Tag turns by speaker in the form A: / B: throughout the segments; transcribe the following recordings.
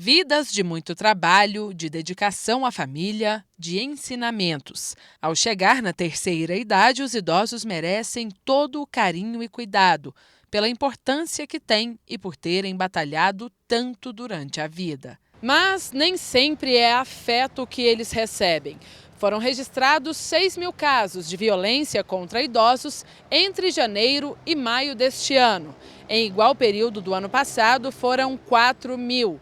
A: Vidas de muito trabalho, de dedicação à família, de ensinamentos. Ao chegar na terceira idade, os idosos merecem todo o carinho e cuidado, pela importância que têm e por terem batalhado tanto durante a vida. Mas nem sempre é afeto que eles recebem. Foram registrados 6.000 casos de violência contra idosos entre janeiro e maio deste ano. Em igual período do ano passado, foram 4.000.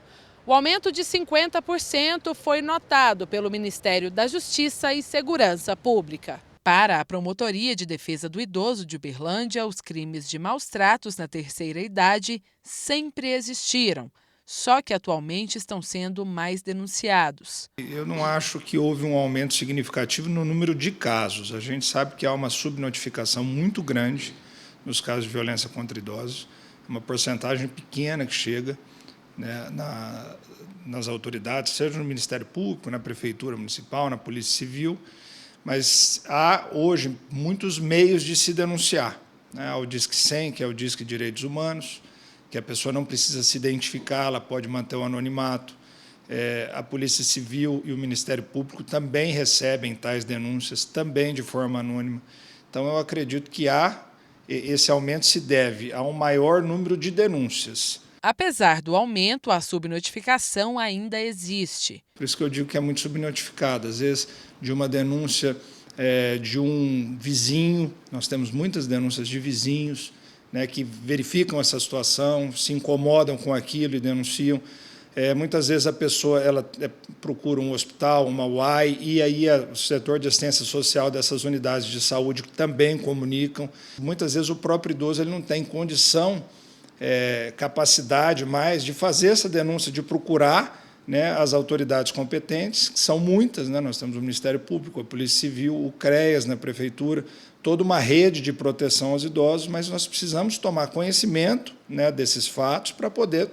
A: O aumento de 50% foi notado pelo Ministério da Justiça e Segurança Pública. Para a Promotoria de Defesa do Idoso de Uberlândia, os crimes de maus-tratos na terceira idade sempre existiram, só que atualmente estão sendo mais denunciados.
B: Eu não acho que houve um aumento significativo no número de casos. A gente sabe que há uma subnotificação muito grande nos casos de violência contra idosos, uma porcentagem pequena que chega, né, nas autoridades, seja no Ministério Público, na Prefeitura Municipal, na Polícia Civil, mas há hoje muitos meios de se denunciar. Né? Há o Disque 100, que é o Disque Direitos Humanos, que a pessoa não precisa se identificar, ela pode manter o anonimato. A Polícia Civil e o Ministério Público também recebem tais denúncias, também de forma anônima. Então, eu acredito que esse aumento se deve a um maior número de denúncias.
A: Apesar do aumento, a subnotificação ainda existe.
B: Por isso que eu digo que é muito subnotificado. Às vezes, de uma denúncia de um vizinho, nós temos muitas denúncias de vizinhos, né, que verificam essa situação, se incomodam com aquilo e denunciam. Muitas vezes a pessoa procura um hospital, uma UAI, e aí o setor de assistência social dessas unidades de saúde também comunicam. Muitas vezes o próprio idoso ele não tem condição, capacidade mais de fazer essa denúncia, de procurar, né, as autoridades competentes, que são muitas, né? Nós temos o Ministério Público, a Polícia Civil, o CREAS na Prefeitura, toda uma rede de proteção aos idosos, mas nós precisamos tomar conhecimento, né, desses fatos para poder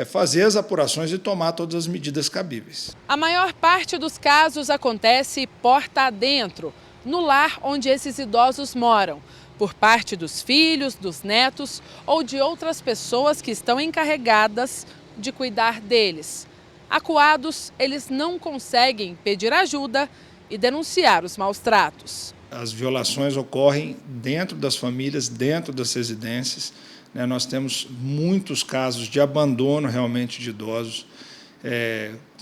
B: fazer as apurações e tomar todas as medidas cabíveis.
A: A maior parte dos casos acontece porta adentro, no lar onde esses idosos moram, por parte dos filhos, dos netos ou de outras pessoas que estão encarregadas de cuidar deles. Acuados, eles não conseguem pedir ajuda e denunciar os maus-tratos.
B: As violações ocorrem dentro das famílias, dentro das residências. Né? Nós temos muitos casos de abandono realmente de idosos,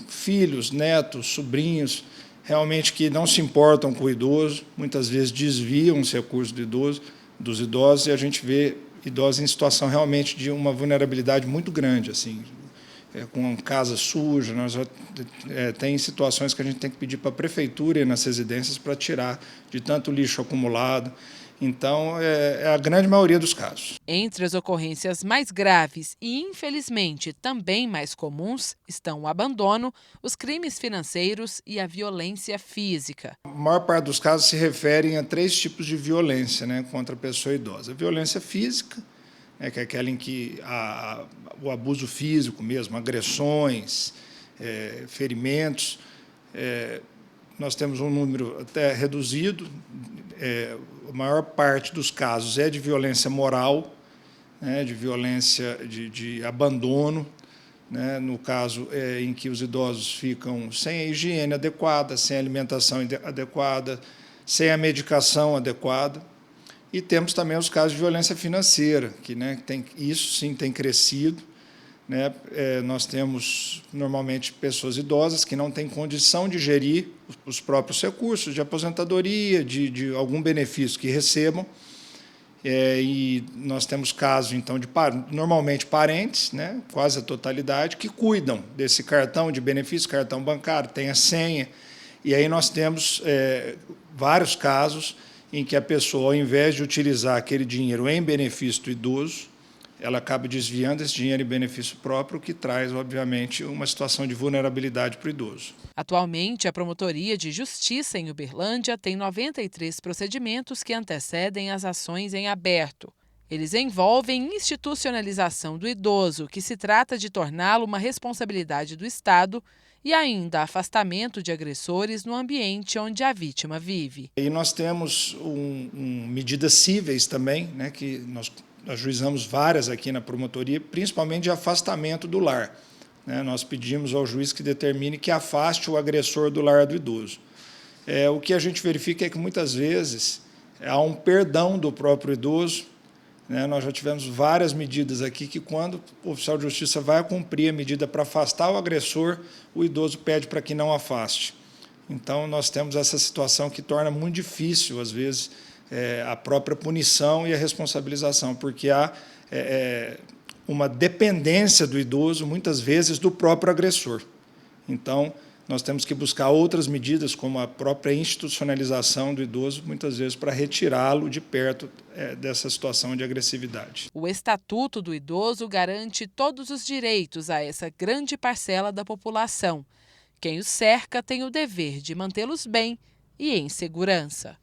B: filhos, netos, sobrinhos, realmente que não se importam com o idoso, muitas vezes desviam os recursos dos idosos, e a gente vê idosos em situação realmente de uma vulnerabilidade muito grande, assim, com casa suja. Tem situações que a gente tem que pedir para a prefeitura ir nas residências para tirar de tanto lixo acumulado. Então, é a grande maioria dos casos.
A: Entre as ocorrências mais graves e, infelizmente, também mais comuns estão o abandono, os crimes financeiros e a violência física.
B: A maior parte dos casos se referem a 3 tipos de violência, né, contra a pessoa idosa. A violência física, que é aquela em que o abuso físico mesmo, agressões, ferimentos. Nós temos um número até reduzido, a maior parte dos casos é de violência moral, né, de violência de abandono, né, no caso em que os idosos ficam sem a higiene adequada, sem a alimentação adequada, sem a medicação adequada. E temos também os casos de violência financeira, que, né, isso sim tem crescido. Né? Nós temos, normalmente, pessoas idosas que não têm condição de gerir os próprios recursos de aposentadoria, de algum benefício que recebam. E nós temos casos, então, de normalmente parentes, né, quase a totalidade, que cuidam desse cartão de benefício, cartão bancário, tem a senha. E aí nós temos vários casos em que a pessoa, ao invés de utilizar aquele dinheiro em benefício do idoso, ela acaba desviando esse dinheiro em benefício próprio, o que traz, obviamente, uma situação de vulnerabilidade para o idoso.
A: Atualmente, a Promotoria de Justiça em Uberlândia tem 93 procedimentos que antecedem as ações em aberto. Eles envolvem institucionalização do idoso, que se trata de torná-lo uma responsabilidade do Estado, e ainda afastamento de agressores no ambiente onde a vítima vive.
B: E nós temos medidas cíveis também, né, que nós ajuizamos várias aqui na promotoria, principalmente de afastamento do lar. né, nós pedimos ao juiz que determine que afaste o agressor do lar do idoso. O que a gente verifica é que, muitas vezes, há um perdão do próprio idoso, né? Nós já tivemos várias medidas aqui que, quando o oficial de justiça vai cumprir a medida para afastar o agressor, o idoso pede para que não afaste. Então, nós temos essa situação que torna muito difícil, às vezes, a própria punição e a responsabilização, porque há uma dependência do idoso, muitas vezes, do próprio agressor. Então, nós temos que buscar outras medidas, como a própria institucionalização do idoso, muitas vezes para retirá-lo de perto dessa situação de agressividade.
A: O Estatuto do Idoso garante todos os direitos a essa grande parcela da população. Quem os cerca tem o dever de mantê-los bem e em segurança.